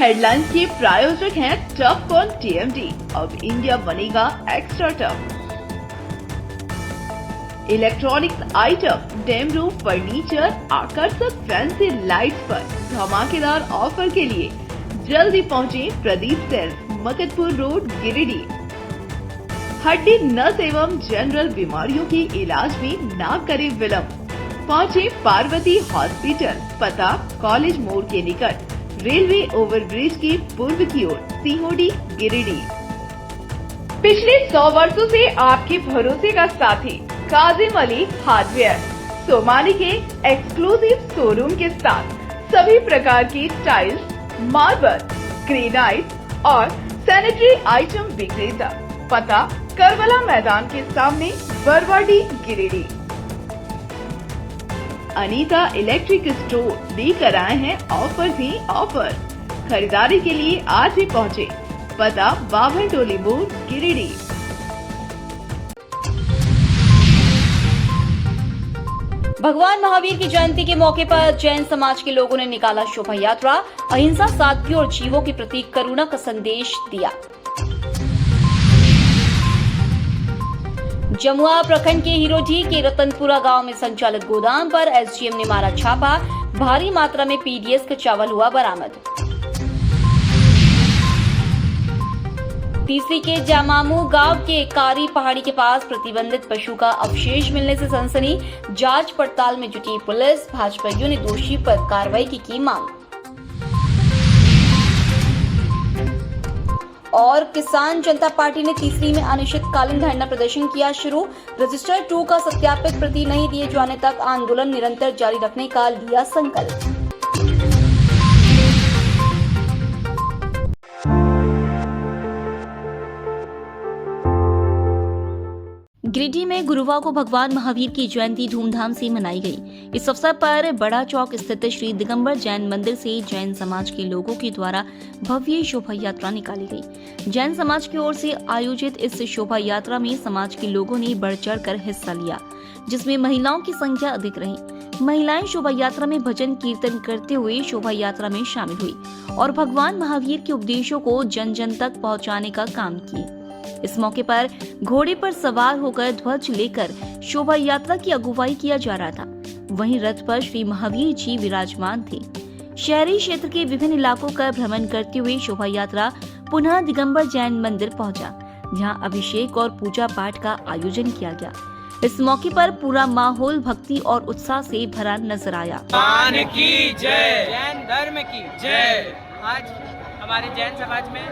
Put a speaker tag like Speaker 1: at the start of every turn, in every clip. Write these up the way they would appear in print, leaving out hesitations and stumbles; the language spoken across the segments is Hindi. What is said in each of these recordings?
Speaker 1: हेडलाइंस के प्रायोजक हैं टफ ऑन टीएमटी। अब इंडिया बनेगा एक्स्ट्रा टफ। इलेक्ट्रॉनिक्स आइटम, डेम रूम फर्नीचर, आकर्षक फैंसी लाइट्स पर धमाकेदार ऑफर के लिए जल्दी पहुंचे प्रदीप सेल्स, मकतपुर रोड, गिरिडीह। हड्डी, नस एवं जनरल बीमारियों के इलाज में ना करे विलंब। पहुंचे पार्वती हॉस्पिटल, पता कॉलेज मोड़ के निकट, रेलवे ओवरब्रिज के पूर्व की ओर, सीहोडी, गिरिडीह। पिछले 100 वर्षों से आपके भरोसे का साथी काजिम अली हार्डवेयर, सोमानी के एक्सक्लूसिव शोरूम के साथ सभी प्रकार की टाइल्स, मार्बल, ग्रेनाइट और सैनिटरी आइटम विक्रेता। पता करबला मैदान के सामने, बरवाडी, गिरिडीह। अनीता इलेक्ट्रिक स्टोर लेकर आए हैं ऑफर ही ऑफर। खरीदारी के लिए आज ही पहुंचे। पता बाभन टोली मोड़, गिरिडीह।
Speaker 2: भगवान महावीर की जयंती के मौके पर जैन समाज के लोगों ने निकाला शोभा यात्रा। अहिंसा, सादगी और जीवों के प्रति करुणा का संदेश दिया। जमुआ प्रखंड के हिरोडी के रतनपुरा गांव में संचालित गोदाम पर एसडीएम ने मारा छापा। भारी मात्रा में पीडीएस का चावल हुआ बरामद। तीसरी के जामामू गांव के कारी पहाड़ी के पास प्रतिबंधित पशु का अवशेष मिलने से सनसनी। जांच पड़ताल में जुटी पुलिस। भाजपाइयों ने दोषी पर कार्रवाई की मांग। और किसान जनता पार्टी ने तीसरी में अनिश्चितकालीन धरना प्रदर्शन किया शुरू। रजिस्टर 2 का सत्यापित प्रति नहीं दिए जाने तक आंदोलन निरंतर जारी रखने का लिया संकल्प। गिरिडीह में गुरुवार को भगवान महावीर की जयंती धूमधाम से मनाई गई। इस अवसर पर बड़ा चौक स्थित श्री दिगंबर जैन मंदिर से जैन समाज के लोगों के द्वारा भव्य शोभा यात्रा निकाली गई। जैन समाज की ओर से आयोजित इस शोभा यात्रा में समाज के लोगों ने बढ़ चढ़ कर हिस्सा लिया, जिसमें महिलाओं की संख्या अधिक रही। महिलाएं शोभा यात्रा में भजन कीर्तन करते हुए शोभा यात्रा में शामिल हुई और भगवान महावीर के उपदेशों को जन जन तक पहुँचाने का काम किए। इस मौके पर घोड़े पर सवार होकर ध्वज लेकर शोभा यात्रा की अगुवाई किया जा रहा था। वहीं रथ पर श्री महावीर जी विराजमान थे। शहरी क्षेत्र के विभिन्न इलाकों का भ्रमण करते हुए शोभा यात्रा पुनः दिगंबर जैन मंदिर पहुंचा, जहां अभिषेक और पूजा पाठ का आयोजन किया गया। इस मौके पर पूरा माहौल भक्ति और उत्साह से भरा नजर आया।
Speaker 3: भगवान की जय, जैन धर्म की जय। आज हमारे जैन समाज में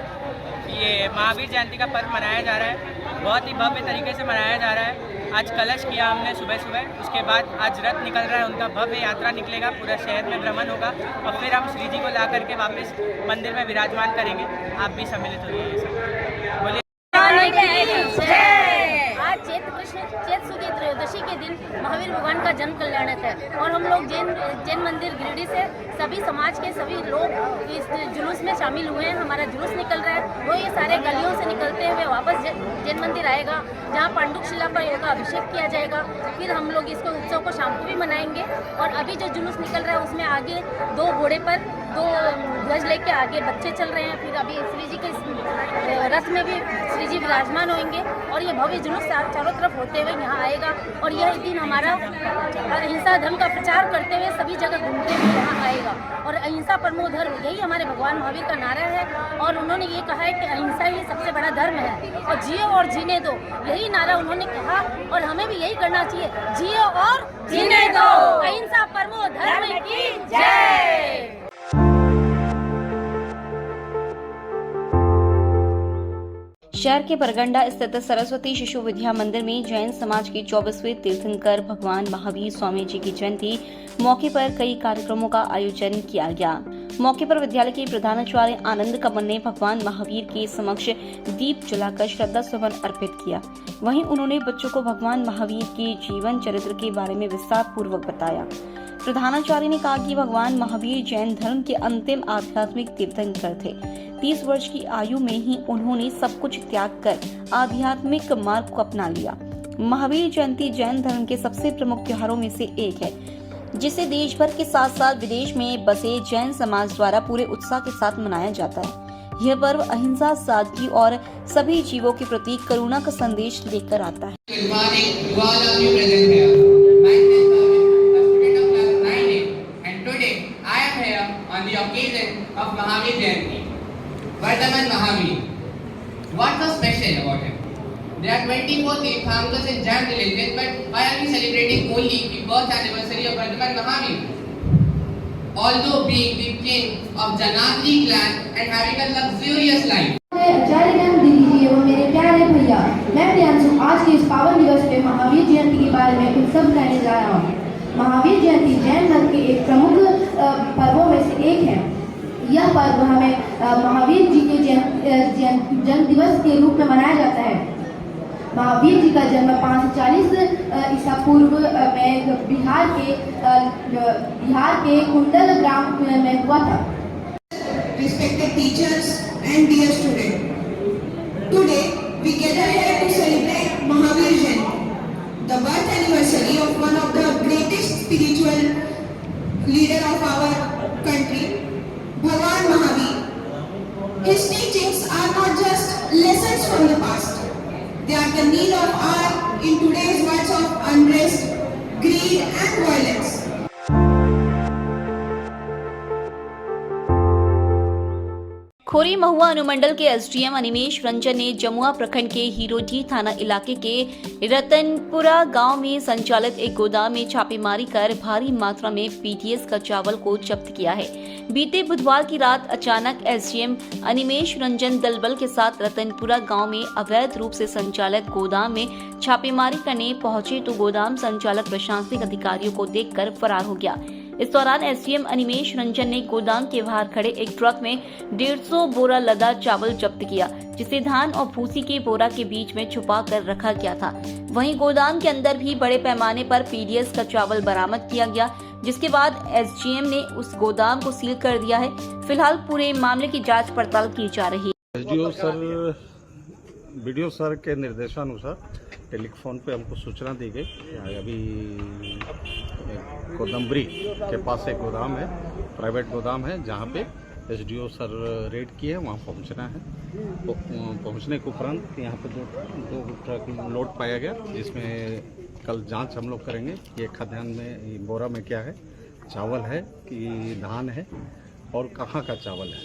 Speaker 3: ये महावीर जयंती का पर्व मनाया जा रहा है। बहुत ही भव्य तरीके से मनाया जा रहा है। आज कलश किया हमने सुबह सुबह, उसके बाद आज रथ निकल रहा है, उनका भव्य यात्रा निकलेगा, पूरा शहर में भ्रमण होगा और फिर हम श्री जी को ला करके वापस मंदिर में विराजमान करेंगे। आप भी सम्मिलित होइए। बोलिए
Speaker 4: आज चैत शुक्ल त्रयोदशी के दिन महावीर भगवान का जन्म कल्याणक है और हम लोग जैन मंदिर गिरिडीह से सभी समाज के सभी लोग इस जुलूस में शामिल हुए हैं। हमारा जुलूस निकल रहा है, वो ये सारे गलियों से निकलते हुए वापस जैन मंदिर आएगा, जहाँ पांडुक शिला पर इनका अभिषेक किया जाएगा। फिर हम लोग इसको उत्सव को शाम को भी मनाएंगे। और अभी जो जुलूस निकल रहा है उसमें आगे 2 घोड़े पर 2 ध्वज लेके आगे बच्चे चल रहे हैं। फिर अभी श्री जी के रथ में भी श्री जी विराजमान होंगे और ये भव्य जुलूस चारों तरफ होते हुए यहाँ आएगा। और यह दिन हमारा अहिंसा धर्म का प्रचार करते हुए सभी जगह घूमते हुए यहाँ आएगा। और अहिंसा परमो धर्म, यही हमारे भगवान महावीर का नारा है। और उन्होंने ये कहा है कि अहिंसा ही सबसे बड़ा धर्म है और जियो और जीने दो, यही नारा उन्होंने कहा और हमें भी यही करना चाहिए, जियो और जीने दो। अहिंसा परमो धर्म की जय।
Speaker 2: शहर के बरगंडा स्थित सरस्वती शिशु विद्या मंदिर में जैन समाज के 24वें तीर्थंकर भगवान महावीर स्वामी जी की जयंती मौके पर कई कार्यक्रमों का आयोजन किया गया। मौके पर विद्यालय के प्रधानाचार्य आनंद कमल ने भगवान महावीर के समक्ष दीप जलाकर श्रद्धा सुमन अर्पित किया। वहीं उन्होंने बच्चों को भगवान महावीर के जीवन चरित्र के बारे में विस्तार पूर्वक बताया। प्रधानाचार्य ने कहा कि भगवान महावीर जैन धर्म के अंतिम आध्यात्मिक तीर्थंकर थे। 30 वर्ष की आयु में ही उन्होंने सब कुछ त्याग कर आध्यात्मिक मार्ग को अपना लिया। महावीर जयंती जैन धर्म के सबसे प्रमुख त्योहारों में से एक है। जिसे देश भर के साथ साथ विदेश में बसे जैन समाज द्वारा पूरे उत्साह के साथ मनाया जाता है। यह पर्व अहिंसा, सादगी और सभी जीवों के प्रति करुणा का संदेश लेकर आता है।
Speaker 5: Vardhaman Mahavir. What was special about him? There are 24 Tirthankars in Jain religion, but why are we celebrating only the birth anniversary of Vardhaman Mahavir? Although being the king of Janatri clan and having a luxurious life.
Speaker 6: आचार्य ज्ञान दे दीजिए वो मेरे प्यारे भैया। मैं प्रियांशु आज के इस पावन दिवस पे महावीर जयंती के बारे में कुछ सब कहने जा रहा हूँ। महावीर जयंती जैन धर्म के एक प्रमुख पर्वों में से एक है। यह पर्व हमें महावीर जी के जन्म दिवस के रूप में मनाया जाता है। महावीर जी का जन्म 540 ईसा पूर्व में बिहार के कुंडल ग्राम में हुआ था।
Speaker 7: Respected teachers and dear students, today we gather here to celebrate Mahavir Jayanti, the birth anniversary of one of the greatest spiritual leader of our country, Bhagwan Mahavir. His teachings are not just lessons from the past; they are the need of our in today's world of unrest, greed, and violence.
Speaker 2: खोरी महुआ अनुमंडल के एसडीएम अनिमेश रंजन ने जमुआ प्रखंड के हीरोजी थाना इलाके के रतनपुरा गांव में संचालित एक गोदाम में छापेमारी कर भारी मात्रा में पीडीएस का चावल को जब्त किया है। बीते बुधवार की रात अचानक एसडीएम अनिमेश रंजन दलबल के साथ रतनपुरा गांव में अवैध रूप से संचालित गोदाम में छापेमारी करने पहुंचे तो गोदाम संचालक प्रशासनिक अधिकारियों को देखकर फरार हो गया। इस दौरान एसडीएम अनिमेश रंजन ने गोदाम के बाहर खड़े एक ट्रक में 150 बोरा लदा चावल जब्त किया, जिसे धान और भूसी के बोरा के बीच में छुपा कर रखा गया था। वहीं गोदाम के अंदर भी बड़े पैमाने पर पीडीएस का चावल बरामद किया गया, जिसके बाद एसडीएम ने उस गोदाम को सील कर दिया है। फिलहाल पूरे मामले की जाँच पड़ताल की जा रही है।
Speaker 8: वीडियो सर के निर्देशानुसार टेलीफोन पे हमको सूचना दी गई। अभी कोदम्बरी के पास एक गोदाम है, प्राइवेट गोदाम है, जहाँ पे एसडीओ सर रेड किए, वहाँ पहुँचना है। पहुँचने के उपरांत यहाँ पे दो ट्रक लोड पाया गया, जिसमें कल जांच हम लोग करेंगे कि खाद्यान्न में बोरा में क्या है, चावल है कि धान है और कहाँ का चावल है।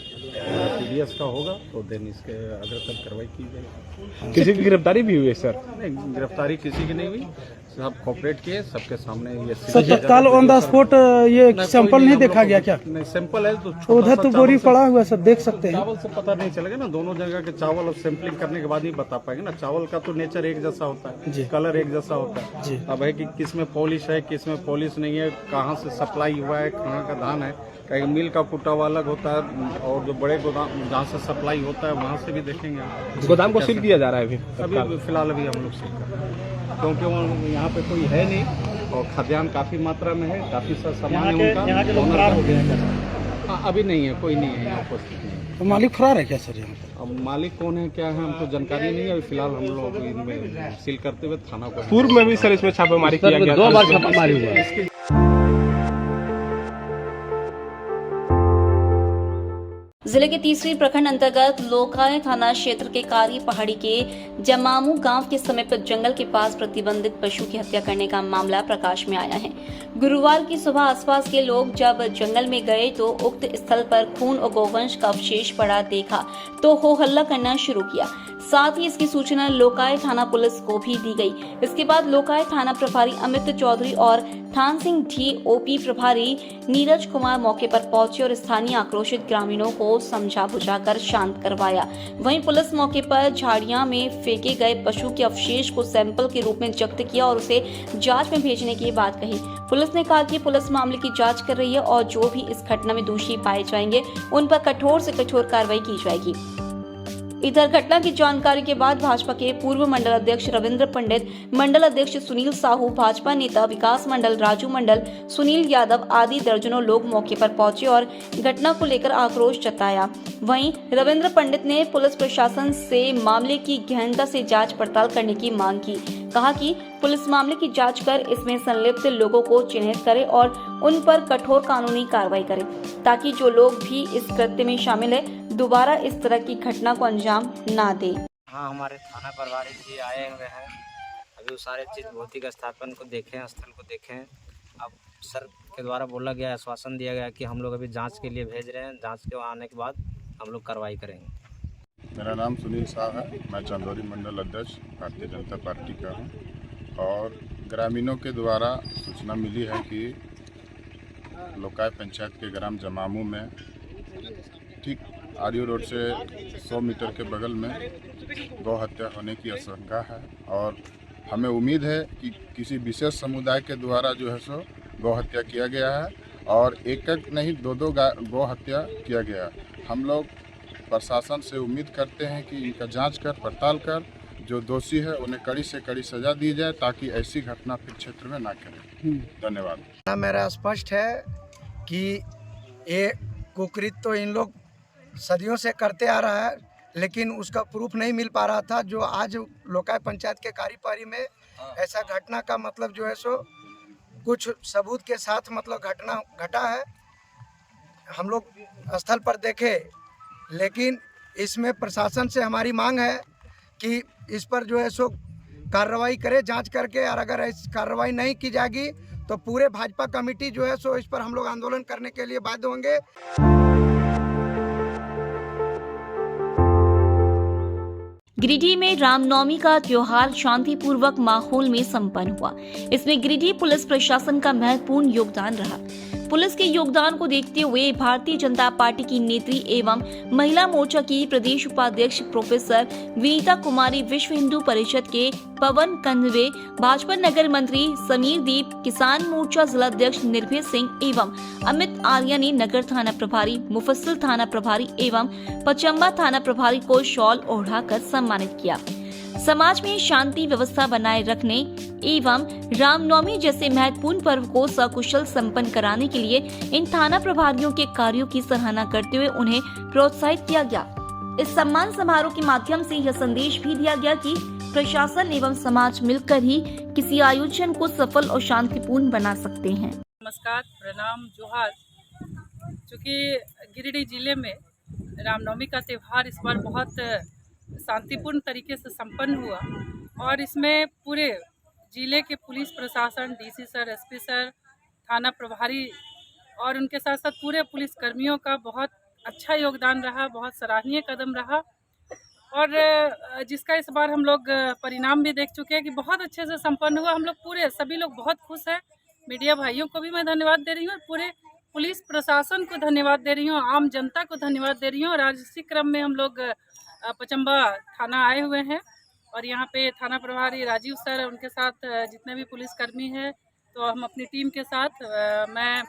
Speaker 8: पीडीएस का होगा तो देन इसके अग्रतर कार्रवाई की जाएगी।
Speaker 9: किसी की गिरफ्तारी भी हुई है सर?
Speaker 8: नहीं, गिरफ्तारी किसी की नहीं हुई, सब कोऑपरेट किए, सबके सामने ये
Speaker 9: तत्काल ऑन द स्पॉट ये सैंपल नहीं देखा गया क्या?
Speaker 8: नहीं, सैंपल है तो
Speaker 9: उधर तो बोरी पड़ा हुआ सब देख सकते हैं।
Speaker 8: चावल से पता नहीं चलेगा ना, दोनों जगह के चावल और सैंपलिंग करने के बाद ही बता पाएंगे ना। चावल का तो नेचर एक जैसा होता है, कलर एक जैसा होता है। अब है कि किस में पॉलिश है, किस में पॉलिश नहीं है, कहाँ से सप्लाई हुआ है, कहाँ का धान है। कहीं मिल का कुटा हुआ अलग होता है और जो बड़े गोदाम जहाँ से सप्लाई होता है वहाँ से भी देखेंगे।
Speaker 9: गोदाम को सील किया जा रहा है
Speaker 8: अभी फिलहाल अभी हम लोग सील कर रहे हैं, क्योंकि वो यहाँ पे कोई है नहीं और खाद्यान्न काफ़ी मात्रा में है, काफ़ी सा सामान है उनका। हाँ, अभी नहीं है, कोई नहीं है यहाँ उपस्थित नहीं।
Speaker 9: तो मालिक फरार है क्या सर यहाँ पर?
Speaker 8: अब मालिक कौन है, क्या है, हमको जानकारी नहीं है। अभी फिलहाल हम लोग इनमें सील करते हुए थाना को।
Speaker 9: पूर्व में भी सर इसमें छापेमारी किया गया, 2 बार छापेमारी हुआ है।
Speaker 2: जिले के तीसरी प्रखंड अंतर्गत लोकाय थाना क्षेत्र के कारी पहाड़ी के जमामू गांव के समीप जंगल के पास प्रतिबंधित पशु की हत्या करने का मामला प्रकाश में आया है। गुरुवार की सुबह आसपास के लोग जब जंगल में गए तो उक्त स्थल पर खून और गोवंश का अवशेष पड़ा देखा तो हो हल्ला करना शुरू किया। साथ ही इसकी सूचना लोकाय थाना पुलिस को भी दी गई। इसके बाद लोकाय थाना प्रभारी अमित चौधरी और थान सिंह डी ओपी प्रभारी नीरज कुमार मौके पर पहुंचे और स्थानीय आक्रोशित ग्रामीणों को समझा बुझाकर शांत करवाया। वहीं पुलिस मौके पर झाड़ियां में फेंके गए पशु के अवशेष को सैंपल के रूप में जब्त किया और उसे जांच में भेजने की बात कही। पुलिस ने कहा कि पुलिस मामले की जांच कर रही है और जो भी इस घटना में दोषी पाए जाएंगे उन पर कठोर से कठोर कार्रवाई की जाएगी। इधर घटना की जानकारी के बाद भाजपा के पूर्व मंडल अध्यक्ष रविंद्र पंडित, मंडल अध्यक्ष सुनील साहू, भाजपा नेता विकास मंडल, राजू मंडल, सुनील यादव आदि दर्जनों लोग मौके पर पहुंचे और घटना को लेकर आक्रोश जताया। वहीं रविंद्र पंडित ने पुलिस प्रशासन से मामले की गहनता से जांच पड़ताल करने की मांग की। कहा कि पुलिस मामले की जांच कर इसमें संलिप्त लोगों को चिन्हित करे और उन पर कठोर कानूनी कार्रवाई करे, ताकि जो लोग भी इस कृत्य में शामिल है दोबारा इस तरह की घटना को अंजाम ना दे।
Speaker 3: हाँ, हमारे थाना प्रभारी जी आए हुए हैं, अभी वो सारे चीज़ भौतिक स्थापन को देखें, स्थल को देखें। अब सर के द्वारा बोला गया, आश्वासन दिया गया कि हम लोग अभी जांच के लिए भेज रहे हैं, जांच के आने के बाद हम लोग कार्रवाई करेंगे।
Speaker 10: मेरा नाम सुनील शाह है, मैं चंदौली मंडल अध्यक्ष भारतीय जनता पार्टी का हूं और ग्रामीणों के द्वारा सूचना मिली है कि लोकाय पंचायत के ग्राम जमामू में ठीक आरयू रोड से 100 मीटर के बगल में गौ हत्या होने की आशंका है और हमें उम्मीद है कि किसी विशेष समुदाय के द्वारा जो है सो गौ हत्या किया गया है और एक नहीं दो गौ हत्या किया गया। हम लोग प्रशासन से उम्मीद करते हैं कि इनका जांच कर पड़ताल कर जो दोषी है उन्हें कड़ी से कड़ी सजा दी जाए ताकि ऐसी घटना फिर क्षेत्र में ना करें। धन्यवाद।
Speaker 11: मेरा स्पष्ट है कि ये कुकृत्य तो इन लोग सदियों से करते आ रहा है, लेकिन उसका प्रूफ नहीं मिल पा रहा था। जो आज लोकाय पंचायत के कार्यपारी में ऐसा घटना का मतलब जो है सो कुछ सबूत के साथ मतलब घटना घटा है, हम लोग स्थल पर देखे, लेकिन इसमें प्रशासन से हमारी मांग है कि इस पर जो है सो कार्रवाई करे जांच करके, और अगर ऐसी कार्रवाई नहीं की जाएगी तो पूरे भाजपा कमेटी जो है सो इस पर हम लोग आंदोलन करने के लिए बाध्य होंगे।
Speaker 2: गिरिडीह में रामनवमी का त्योहार शांतिपूर्वक माहौल में संपन्न हुआ। इसमें गिरिडीह पुलिस प्रशासन का महत्वपूर्ण योगदान रहा। पुलिस के योगदान को देखते हुए भारतीय जनता पार्टी की नेत्री एवं महिला मोर्चा की प्रदेश उपाध्यक्ष प्रोफेसर विनीता कुमारी, विश्व हिंदू परिषद के पवन कंदवे, भाजपा नगर मंत्री समीर दीप, किसान मोर्चा जिलाध्यक्ष निर्भय सिंह एवं अमित आर्या ने नगर थाना प्रभारी, मुफस्सिल थाना प्रभारी एवं पचम्बा थाना प्रभारी को शॉल ओढ़ाकर सम्मानित किया। समाज में शांति व्यवस्था बनाए रखने एवं रामनवमी जैसे महत्वपूर्ण पर्व को सकुशल संपन्न कराने के लिए इन थाना प्रभारियों के कार्यों की सराहना करते हुए उन्हें प्रोत्साहित किया गया। इस सम्मान समारोह के माध्यम से यह संदेश भी दिया गया कि प्रशासन एवं समाज मिलकर ही किसी आयोजन को सफल और शांतिपूर्ण बना सकते हैं।
Speaker 12: नमस्कार, प्रणाम, जोहार। चूँकि गिरिडीह जिले में रामनवमी का त्यौहार इस बार बहुत शांतिपूर्ण तरीके से संपन्न हुआ और इसमें पूरे जिले के पुलिस प्रशासन, डीसी सर, एसपी सर, थाना प्रभारी और उनके साथ साथ पूरे पुलिस कर्मियों का बहुत अच्छा योगदान रहा, बहुत सराहनीय कदम रहा और जिसका इस बार हम लोग परिणाम भी देख चुके हैं कि बहुत अच्छे से संपन्न हुआ। हम लोग पूरे सभी लोग बहुत खुश हैं। मीडिया भाइयों को भी मैं धन्यवाद दे रही हूँ और पूरे पुलिस प्रशासन को धन्यवाद दे रही हूँ, आम जनता को धन्यवाद दे रही हूँ। और आज इसी क्रम में हम लोग पचम्बा थाना आए हुए हैं और यहाँ पे थाना प्रभारी राजीव सर, उनके साथ जितने भी पुलिसकर्मी हैं, तो हम अपनी टीम के साथ, मैं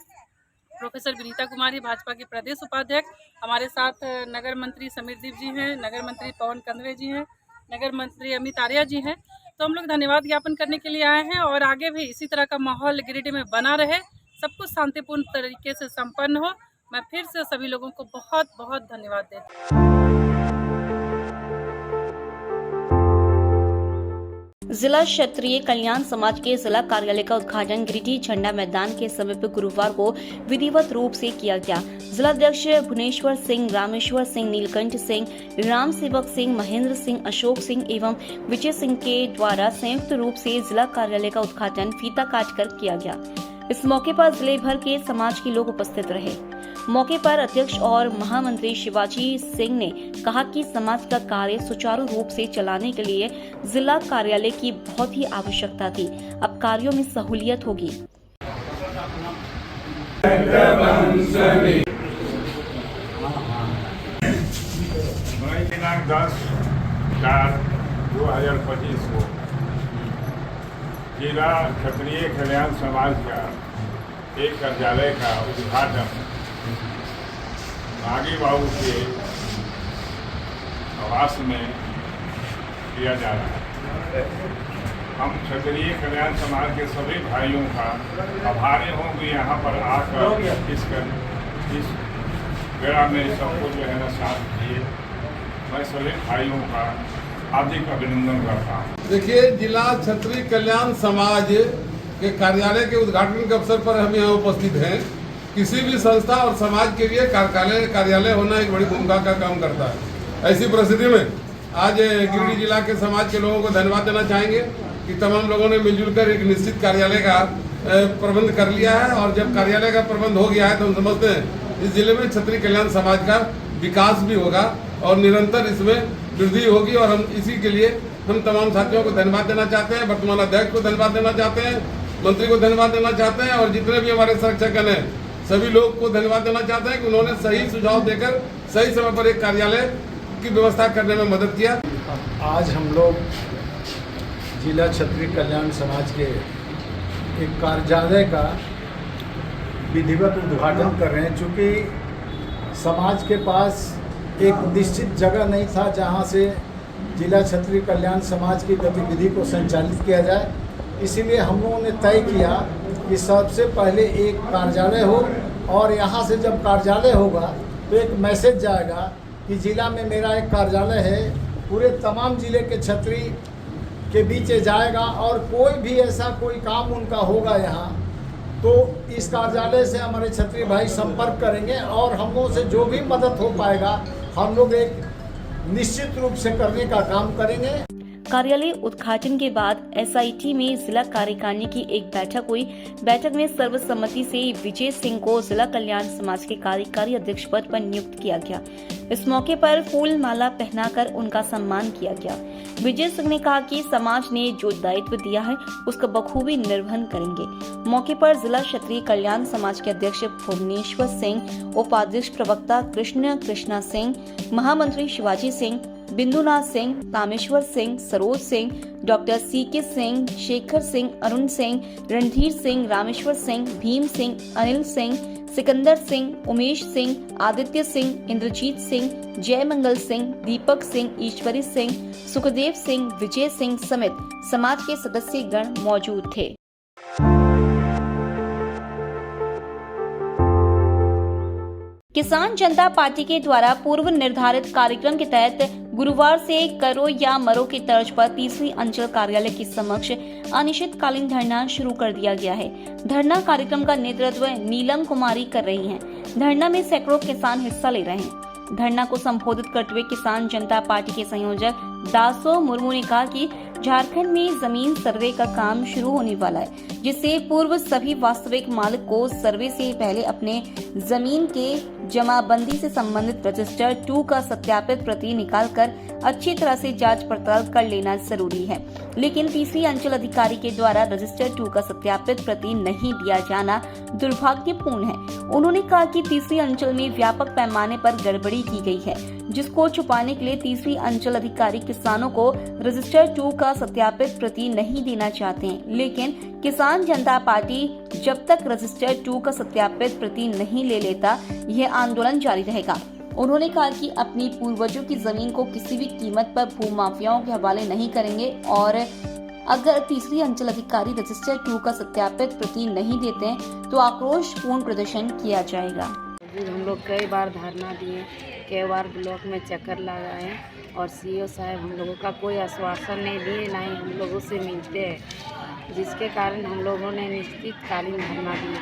Speaker 12: प्रोफेसर विनीता कुमारी, भाजपा के प्रदेश उपाध्यक्ष, हमारे साथ नगर मंत्री समीर दीप जी हैं, नगर मंत्री पवन कंदवे जी हैं, नगर मंत्री अमित आर्या जी हैं। तो हम लोग धन्यवाद ज्ञापन करने के लिए आए हैं और आगे भी इसी तरह का माहौल गिरिडीह में बना रहे, सब कुछ शांतिपूर्ण तरीके से संपन्न हो। मैं फिर से सभी लोगों को बहुत बहुत धन्यवाद देती हूँ।
Speaker 2: जिला क्षत्रिय कल्याण समाज के जिला कार्यालय का उद्घाटन गिरिडीह झंडा मैदान के समीप गुरुवार को विधिवत रूप से किया गया। जिलाध्यक्ष भुवनेश्वर सिंह, रामेश्वर सिंह, नीलकंठ सिंह, राम सेवक सिंह, महेंद्र सिंह, अशोक सिंह एवं विजय सिंह के द्वारा संयुक्त रूप से जिला कार्यालय का उद्घाटन फीता काटकर किया गया। इस मौके पर जिले भर के समाज के लोग उपस्थित रहे। मौके पर अध्यक्ष और महामंत्री शिवाजी सिंह ने कहा कि समाज का कार्य सुचारू रूप से चलाने के लिए जिला कार्यालय की बहुत ही आवश्यकता थी। अब कार्यों में सहूलियत होगी।
Speaker 13: दिनांक 10/4/2025 को जिला क्षत्रिय कल्याण समाज का एक कार्यालय का उद्घाटन नागी बाबू के आवास में किया जा रहा है। हम क्षत्रिय कल्याण समाज के सभी भाइयों का आभारी हूँ कि यहाँ पर आकर इस बेड़ा में सबको जो है ना साथ दिए। मैं सभी भाइयों का हार्दिक अभिनंदन करता हूँ।
Speaker 14: देखिए, जिला क्षत्रिय कल्याण समाज के कार्यालय के उद्घाटन के अवसर पर हम यहाँ उपस्थित हैं। किसी भी संस्था और समाज के लिए कार्यालय होना एक बड़ी भूमिका का काम करता है। ऐसी परिस्थिति में आज गिरिडीह जिला के समाज के लोगों को धन्यवाद देना चाहेंगे कि तमाम लोगों ने मिलजुल कर एक निश्चित कार्यालय का प्रबंध कर लिया है, और जब कार्यालय का प्रबंध हो गया है तो हम समझते हैं इस जिले में क्षत्रिय कल्याण समाज का विकास भी होगा और निरंतर इसमें वृद्धि होगी। और हम इसी के लिए हम तमाम साथियों को धन्यवाद देना चाहते हैं, वर्तमान अध्यक्ष को धन्यवाद देना चाहते हैं, मंत्री को धन्यवाद देना चाहते हैं, और जितने भी हमारे संरक्षक हैं सभी लोग को धन्यवाद देना चाहते हैं कि उन्होंने सही सुझाव देकर सही समय पर एक कार्यालय की व्यवस्था करने में मदद किया।
Speaker 11: आज हम लोग जिला क्षत्रिय कल्याण समाज के एक कार्यालय का विधिवत उद्घाटन कर रहे हैं। चूँकि समाज के पास एक निश्चित जगह नहीं था जहां से जिला क्षत्रिय कल्याण समाज की गतिविधि को संचालित किया जाए, इसीलिए हम लोगों ने तय किया कि सबसे पहले एक कार्यालय हो, और यहां से जब कार्यालय होगा तो एक मैसेज जाएगा कि जिला में मेरा एक कार्यालय है, पूरे तमाम जिले के क्षत्रिय के बीच जाएगा, और कोई भी ऐसा कोई काम उनका होगा यहाँ तो इस कार्यालय से हमारे क्षत्रिय भाई संपर्क करेंगे, और हम लोगों से जो भी मदद हो पाएगा हम लोग एक निश्चित रूप से करने का काम करेंगे।
Speaker 2: कार्यालय उद्घाटन के बाद एसआईटी में जिला कार्यकारिणी की एक बैठक हुई। बैठक में सर्वसम्मति से विजय सिंह को जिला कल्याण समाज के कार्यकारी अध्यक्ष पद पर नियुक्त किया गया। इस मौके पर फूल माला पहनाकर उनका सम्मान किया गया। विजय सिंह ने कहा कि समाज ने जो दायित्व दिया है उसका बखूबी निर्वहन करेंगे। मौके पर जिला क्षत्रिय कल्याण समाज के अध्यक्ष भुवनेश्वर सिंह, उपाध्यक्ष प्रवक्ता कृष्णा सिंह, महामंत्री शिवाजी सिंह, बिंदुनाथ सिंह, कामेश्वर सिंह, सरोज सिंह, डॉक्टर सीके सिंह, शेखर सिंह, अरुण सिंह, रणधीर सिंह, रामेश्वर सिंह, भीम सिंह, अनिल सिंह, सिकंदर सिंह, उमेश सिंह, आदित्य सिंह, इंद्रजीत सिंह, जयमंगल सिंह, दीपक सिंह, ईश्वरी सिंह, सुखदेव सिंह, विजय सिंह समेत समाज के सदस्य गण मौजूद थे। किसान जनता पार्टी के द्वारा पूर्व निर्धारित कार्यक्रम के तहत गुरुवार से करो या मरो की तर्ज पर तीसरी अंचल कार्यालय के समक्ष अनिश्चितकालीन धरना शुरू कर दिया गया है। धरना कार्यक्रम का नेतृत्व नीलम कुमारी कर रही हैं। धरना में सैकड़ों किसान हिस्सा ले रहे हैं। धरना को संबोधित करते हुए किसान जनता पार्टी के संयोजक दासो मुर्मू ने कहा कि झारखंड में जमीन सर्वे का काम शुरू होने वाला है, जिससे पूर्व सभी वास्तविक मालिक को सर्वे से पहले अपने जमीन के जमाबंदी से संबंधित रजिस्टर 2 का सत्यापित प्रति निकालकर अच्छी तरह से जांच पड़ताल कर लेना जरूरी है। लेकिन तीसरी अंचल अधिकारी के द्वारा रजिस्टर 2 का सत्यापित प्रति नहीं दिया जाना दुर्भाग्यपूर्ण है। उन्होंने कहा कि तीसरी अंचल में व्यापक पैमाने पर गड़बड़ी की गई है, जिसको छुपाने के लिए तीसरी अंचल अधिकारी किसानों को रजिस्टर 2 का सत्यापित प्रति नहीं देना चाहते हैं। लेकिन किसान जनता पार्टी जब तक रजिस्टर 2 का सत्यापित प्रति नहीं ले लेता, यह आंदोलन जारी रहेगा। उन्होंने कहा कि अपनी पूर्वजों की जमीन को किसी भी कीमत पर भूमाफियाओं के हवाले नहीं करेंगे, और अगर तीसरी अंचल अधिकारी रजिस्टर 2 का सत्यापित प्रति नहीं देते हैं तो आक्रोशपूर्ण प्रदर्शन किया जाएगा।
Speaker 15: हम लोग कई बार धरना दिए, कई बार ब्लॉक में चक्कर लगाए, और सीओ साहब हम लोगों का कोई आश्वासन नहीं दिए, ना ही हम लोगों से मिलते हैं, जिसके कारण हम लोगों ने निश्चितकालीन धरना दिया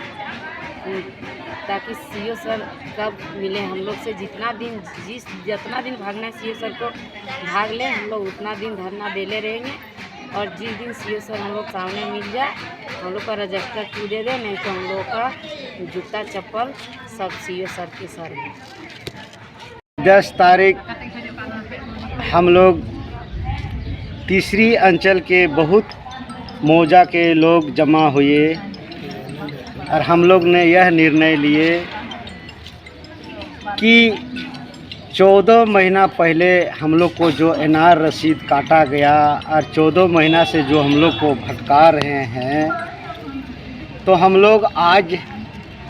Speaker 15: ताकि सीओ सर कब मिले हम लोग से। जितना दिन भागना है सीओ सर को भाग ले, हम लोग उतना दिन धरना देले रहेंगे, और जिस दिन सीओ सर हम लोग सामने मिल जाए हम लोग का रजिस्टर 2 दे दे, नहीं तो हम लोग का जूता चप्पल सब सीओ सर के सर में।
Speaker 16: 10 तारीख हम लोग तीसरी अंचल के बहुत मौजा के लोग जमा हुए, और हम लोग ने यह निर्णय लिए कि 14 महीना पहले हम लोग को जो एनआर रसीद काटा गया, और 14 महीना से जो हम लोग को भटका रहे हैं, तो हम लोग आज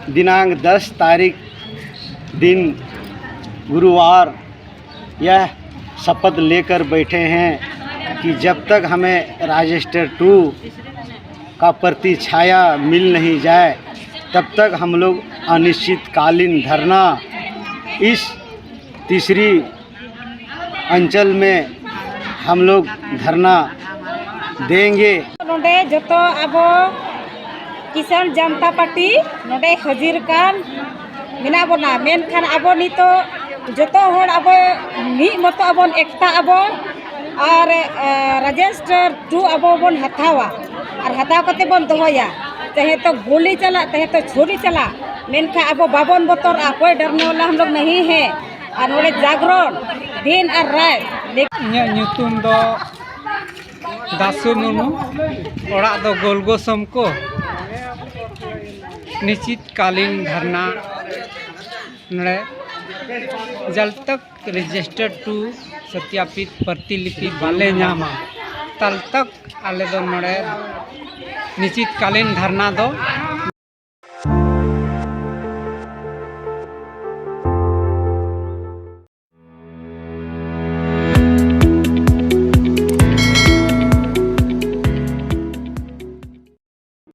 Speaker 16: दिनांक 10 तारीख दिन गुरुवार यह शपथ लेकर बैठे हैं कि जब तक हमें रजिस्टर 2 का प्रति छाया मिल नहीं जाए तब तक हम लोग अनिश्चितकालीन धरना इस तीसरी अंचल में हम लोग धरना देंगे।
Speaker 17: नोडे जोतो अबो किसान जनता पार्टी नोडे हाजिर कान मिना बोना मेनखान अबो नितो जोतो होड़ अबो मिद मतो अबोन एकता अबो और रजिस्टर 2 अबो बोन हथावा और हथाव कते बोन दोहया चाहे तो गोली चला चाहे तो छुरी चला मेनखा अबो बाबन बतर कोई डरने वाला हम लोग नहीं है और नोडे जागरण दिन और रात
Speaker 18: ᱧᱩᱛᱩᱢ ᱫᱚ दासु मुर्मू ओड़ा दो गोलगोसम को निश्चितकालीन धरना नड़े जल तक रजिस्टर 2 सत्यापित प्रतिलिपि बाले नामा तल तक आले दो नड़े निश्चितकालीन धरना दो